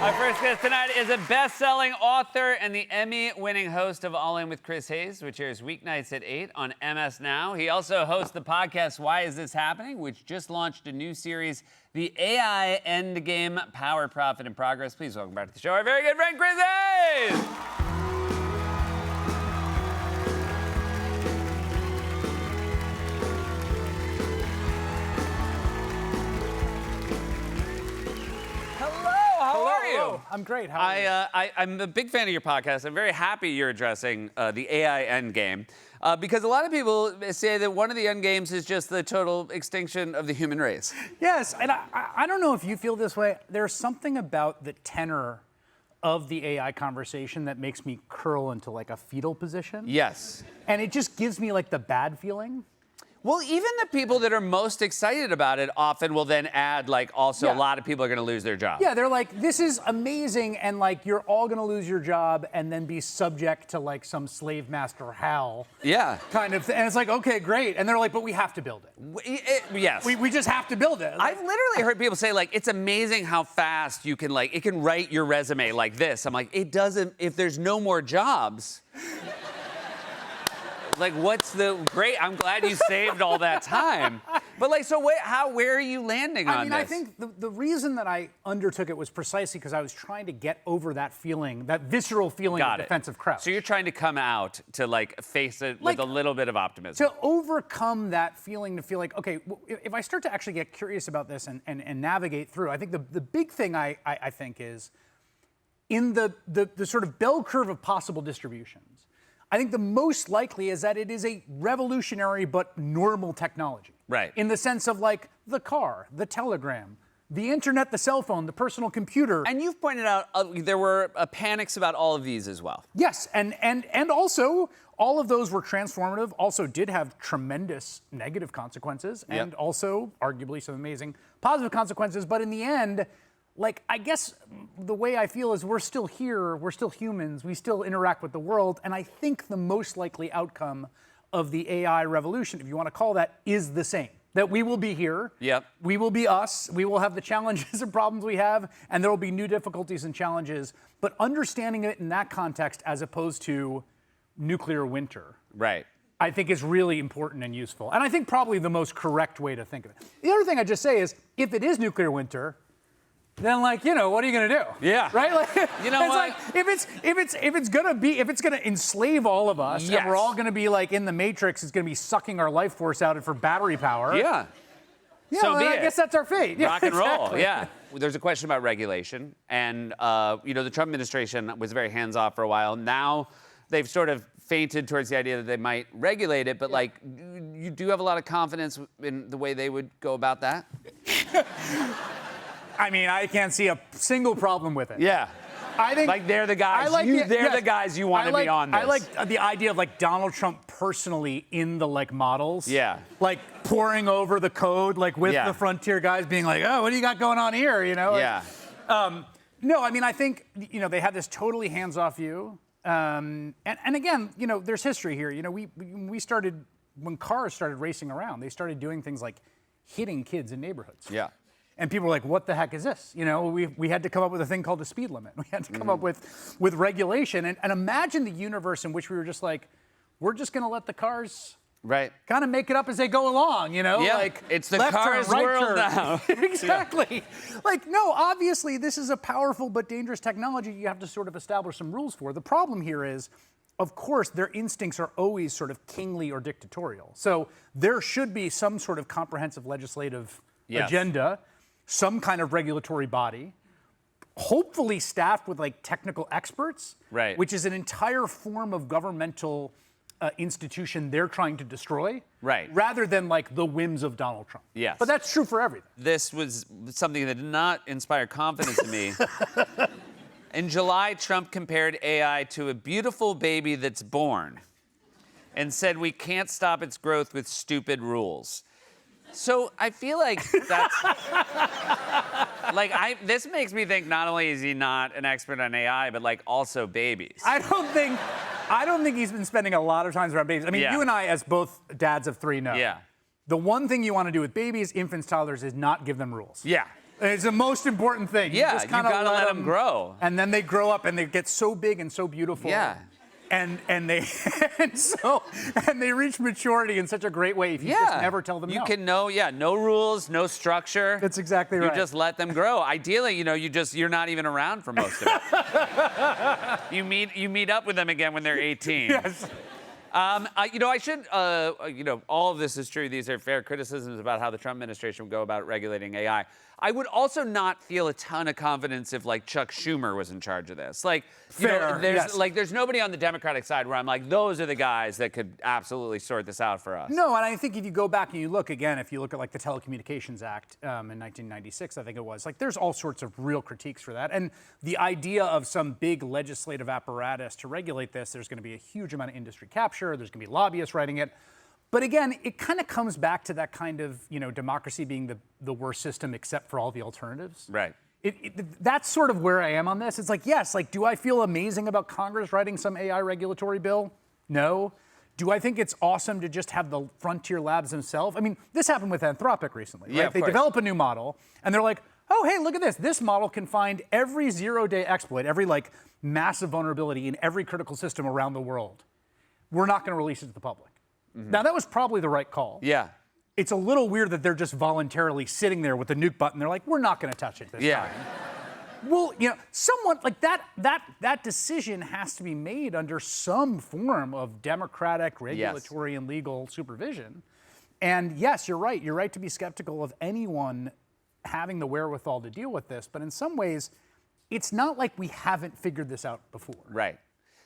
Our first guest tonight is a best-selling author and the Emmy-winning host of All In with Chris Hayes, which airs weeknights at 8 on MS Now. He also hosts the podcast Why Is This Happening, which just launched a new series, The AI Endgame: Power, Profit, and Progress. Please welcome back to the show our very good friend, Chris Hayes! How are you? Hello. I'm great. How are you? I'm a big fan of your podcast. I'm very happy you're addressing the AI endgame because a lot of people say that one of the endgames is just the total extinction of the human race. Yes, and I don't know if you feel this way. There's something about the tenor of the AI conversation that makes me curl into like a fetal position. Yes. And it just gives me like the bad feeling. Well, even the people that are most excited about it often will then add, like, also a lot of people are going to lose their job. Yeah, they're like, this is amazing, and like, you're all gonna lose your job and then be subject to like some slave master Hal. Yeah. Kind of, and it's like, okay, great. And they're like, but we have to build it. Yes. We just have to build it. I've literally heard people say, like, it's amazing how fast you can, like, it can write your resume like this. I'm like, it doesn't, if there's no more jobs. Like, what's the great? I'm glad you saved all that time. But like, so where are you landing on this? I think the reason that I undertook it was precisely because I was trying to get over that feeling, that visceral feeling of defensive crouch. So you're trying to come out to like face it with a little bit of optimism. To overcome that feeling, to feel like, okay, if I start to actually get curious about this and navigate through, I think the big thing I think is in the sort of bell curve of possible distributions. I think the most likely is that it is a revolutionary but normal technology. Right. In the sense of like the car, the telegram, the internet, the cell phone, the personal computer. And you've pointed out there were panics about all of these as well. Yes, and also all of those were transformative, also did have tremendous negative consequences, and also arguably some amazing positive consequences, but in the end, like, I guess the way I feel is we're still here, we're still humans, we still interact with the world, and I think the most likely outcome of the AI revolution, if you want to call that, is the same. That we will be here, we will be us, we will have the challenges and problems we have, and there will be new difficulties and challenges, but understanding it in that context as opposed to nuclear winter. Right. I think is really important and useful, and I think probably the most correct way to think of it. The other thing I just say is, if it is nuclear winter, then, like, you know, what are you gonna do? Yeah. Right? Like, you know it's what? Like if it's gonna enslave all of us, and we're all gonna be like in the Matrix, it's gonna be sucking our life force out for battery power. Yeah. Yeah, so well, I guess that's our fate. Rock and roll. Exactly. Yeah. There's a question about regulation, and you know, the Trump administration was very hands-off for a while. Now they've sort of fainted towards the idea that they might regulate it, but like, you do have a lot of confidence in the way they would go about that? I mean, I can't see a single problem with it. Yeah. I think like they're the guys. They're the guys you want to be on this. I like the idea of like Donald Trump personally in the like models. Yeah. Like poring over the code, like with the Frontier guys being like, oh, what do you got going on here? You know? Yeah. No, I mean, I think, you know, they had this totally hands-off view. And again, you know, there's history here. You know, we started, when cars started racing around, they started doing things like hitting kids in neighborhoods. Yeah. And people were like, what the heck is this? You know, we had to come up with a thing called a speed limit. We had to come up with regulation. And imagine the universe in which we were just like, we're just going to let the cars kind of make it up as they go along, you know? Yeah, like, it's the left car's turn, right world turn. now. Exactly. Like, no, obviously, this is a powerful but dangerous technology you have to sort of establish some rules for. The problem here is, of course, their instincts are always sort of kingly or dictatorial. So there should be some sort of comprehensive legislative agenda, some kind of regulatory body, hopefully staffed with like technical experts, which is an entire form of governmental institution they're trying to destroy, rather than like the whims of Donald Trump. Yes. But that's true for everything. This was something that did not inspire confidence in me. In July, Trump compared AI to a beautiful baby that's born and said we can't stop its growth with stupid rules. So I feel like that's this makes me think not only is he not an expert on AI, but like also babies. I don't think he's been spending a lot of time around babies. I mean, you and I, as both dads of three, know. Yeah. The one thing you want to do with babies, infants, toddlers, is not give them rules. Yeah. It's the most important thing. Yeah, just you kinda gotta let them grow. And then they grow up and they get so big and so beautiful. Yeah. And they and they reach maturity in such a great way if you just never tell them you no. can know, no rules, no structure. That's exactly right. You just let them grow. Ideally, you're not even around for most of it. you meet up with them again when they're 18. Yes. I should, all of this is true. These are fair criticisms about how the Trump administration would go about regulating AI. I would also not feel a ton of confidence if, like, Chuck Schumer was in charge of this. Like, Fair, yes. there's nobody on the Democratic side where I'm like, those are the guys that could absolutely sort this out for us. No, and I think if you go back and you look again, if you look at like the Telecommunications Act in 1996, I think it was, like there's all sorts of real critiques for that. And the idea of some big legislative apparatus to regulate this, there's going to be a huge amount of industry capture, there's going to be lobbyists writing it. But again, it kind of comes back to that kind of, democracy being the worst system except for all the alternatives. Right. That's sort of where I am on this. It's like, yes, like, do I feel amazing about Congress writing some AI regulatory bill? No. Do I think it's awesome to just have the frontier labs themselves? I mean, this happened with Anthropic recently, right? Yeah, of They course. develop a new model, and they're like, oh, hey, look at this. This model can find every zero-day exploit, every, like, massive vulnerability in every critical system around the world. We're not going to release it to the public. Mm-hmm. Now, that was probably the right call. Yeah. It's a little weird that they're just voluntarily sitting there with the nuke button. They're like, we're not going to touch it this time. Well, someone like that decision has to be made under some form of democratic, regulatory, and legal supervision. And yes, you're right. You're right to be skeptical of anyone having the wherewithal to deal with this. But in some ways, it's not like we haven't figured this out before. Right.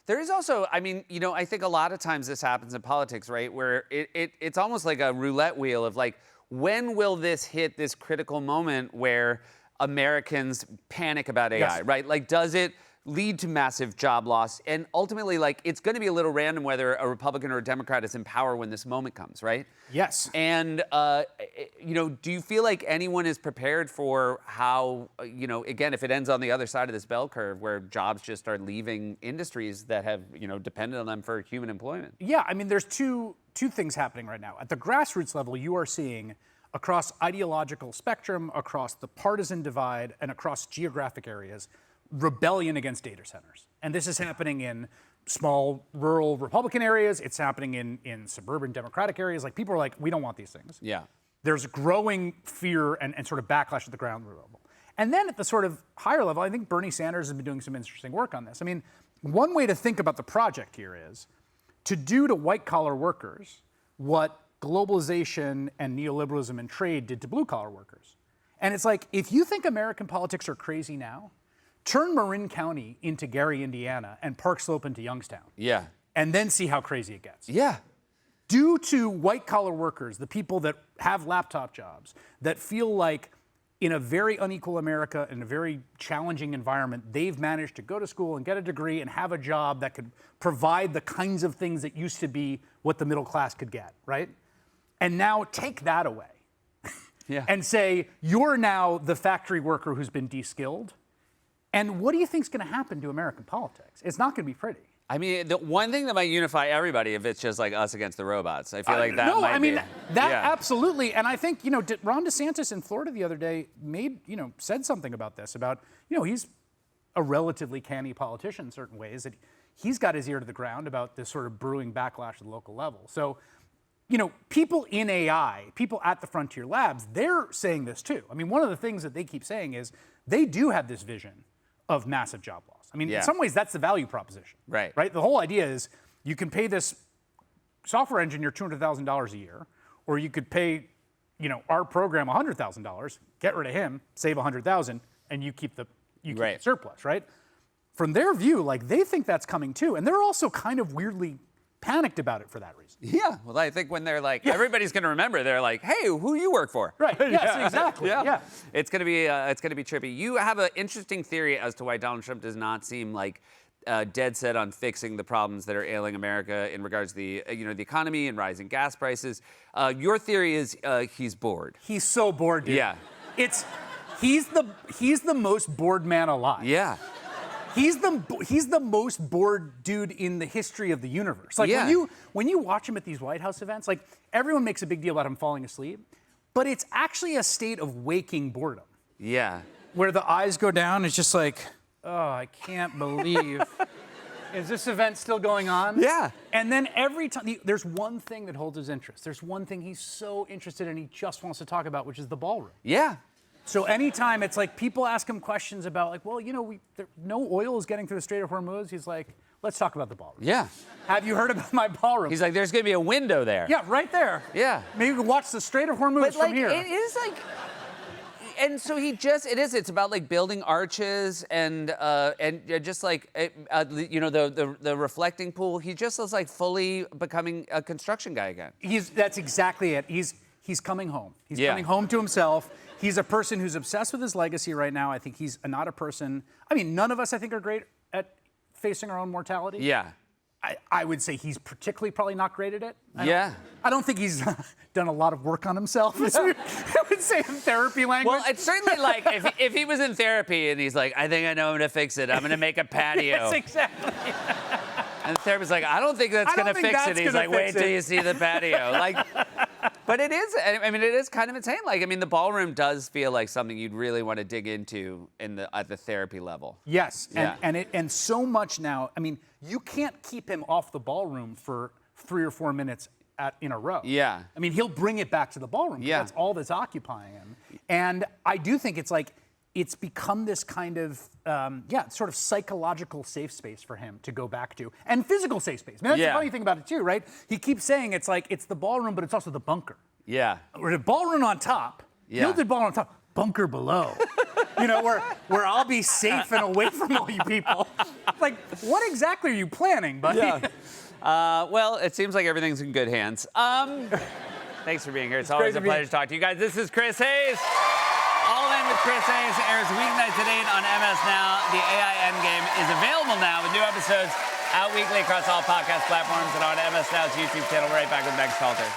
There is also, I think a lot of times this happens in politics, right? Where it's almost like a roulette wheel of like, when will this hit this critical moment where Americans panic about AI, Yes. right? Like, does it lead to massive job loss? And ultimately, like, it's going to be a little random whether a Republican or a Democrat is in power when this moment comes, right? Yes. And, do you feel like anyone is prepared for how, again, if it ends on the other side of this bell curve where jobs just start leaving industries that have, depended on them for human employment? Yeah, I mean, there's two things happening right now. At the grassroots level, you are seeing across ideological spectrum, across the partisan divide, and across geographic areas, rebellion against data centers. And this is happening in small rural Republican areas. It's happening in suburban Democratic areas. Like, people are like, we don't want these things. Yeah. There's growing fear and sort of backlash at the ground level. And then at the sort of higher level, I think Bernie Sanders has been doing some interesting work on this. I mean, one way to think about the project here is to do to white-collar workers what globalization and neoliberalism and trade did to blue-collar workers. And it's like, if you think American politics are crazy now, turn Marin County into Gary, Indiana, and Park Slope into Youngstown. Yeah. And then see how crazy it gets. Yeah. Due to white-collar workers, the people that have laptop jobs, that feel like in a very unequal America, in a very challenging environment, they've managed to go to school and get a degree and have a job that could provide the kinds of things that used to be what the middle class could get, right? And now take that away and say, you're now the factory worker who's been de-skilled. And what do you think is going to happen to American politics? It's not going to be pretty. I mean, the one thing that might unify everybody if it's just like us against the robots. I feel like that no, might I mean, be. that Yeah. absolutely. And I think, Ron DeSantis in Florida the other day said something about this, about, he's a relatively canny politician in certain ways, that he's got his ear to the ground about this sort of brewing backlash at the local level. So, people in AI, people at the frontier labs, they're saying this too. I mean, one of the things that they keep saying is they do have this vision of massive job loss. I mean, in some ways, that's the value proposition. Right. Right? The whole idea is you can pay this software engineer $200,000 a year, or you could pay, our program $100,000, get rid of him, save $100,000, and you keep the surplus, right? From their view, like, they think that's coming too, and they're also kind of weirdly panicked about it for that reason. Yeah. Well, I think when they're like, everybody's going to remember. They're like, hey, who you work for? Right. Yes, exactly. Yeah. It's going to be trippy. You have an interesting theory as to why Donald Trump does not seem like dead set on fixing the problems that are ailing America in regards to the the economy and rising gas prices. Your theory is he's bored. He's so bored, dude. Yeah. He's the most bored man alive. Yeah. He's the most bored dude in the history of the universe. Like, when you watch him at these White House events, like, everyone makes a big deal about him falling asleep, but it's actually a state of waking boredom. Yeah. where the eyes go down. It's just like, oh, I can't believe. Is this event still going on? Yeah. And then every time, there's one thing that holds his interest. There's one thing he's so interested in, he just wants to talk about, which is the ballroom. Yeah. So anytime it's like people ask him questions about like, well, no oil is getting through the Strait of Hormuz. He's like, let's talk about the ballroom. Yeah. Have you heard about my ballroom? He's like, there's going to be a window there. Yeah, right there. Yeah. Maybe you can watch the Strait of Hormuz But from like, here. it is like, and so it's about like building arches and just like, the reflecting pool. He just is like fully becoming a construction guy again. That's exactly it. He's coming home. He's Yeah. coming home to himself. He's a person who's obsessed with his legacy right now. I think he's not a person. I mean, none of us, I think, are great at facing our own mortality. Yeah. I would say he's particularly probably not great at it. I don't think he's done a lot of work on himself. I would say in therapy language. Well, it's certainly like if he was in therapy and he's like, I think I know how to fix it. I'm going to make a patio. Yes, exactly. And the therapist's like, I don't think that's going to fix it. He's like, wait till you see the patio. Like, but it is. I mean, it is kind of insane. Like, I mean, the ballroom does feel like something you'd really want to dig into at the therapy level. Yes, Yeah. and so much now. I mean, you can't keep him off the ballroom for 3 or 4 minutes in a row. Yeah. I mean, he'll bring it back to the ballroom. 'Cause Yeah. That's all that's occupying him. And I do think it's become this kind of, sort of psychological safe space for him to go back to. And physical safe space. I mean, that's Yeah. the funny thing about it too, right? He keeps saying it's like, it's the ballroom, but it's also the bunker. Yeah. Or the ballroom on top, Yeah. gilded ballroom on top, bunker below. Where I'll be safe and away from all you people. Like, what exactly are you planning, buddy? Yeah. Well, it seems like everything's in good hands. Thanks for being here. It's always a pleasure to talk to you guys. This is Chris Hayes. All In with Chris Hayes airs weeknights at 8 on MS Now. The AI Endgame is available now with new episodes out weekly across all podcast platforms and on MS Now's YouTube channel. Right back with Meg Stalter.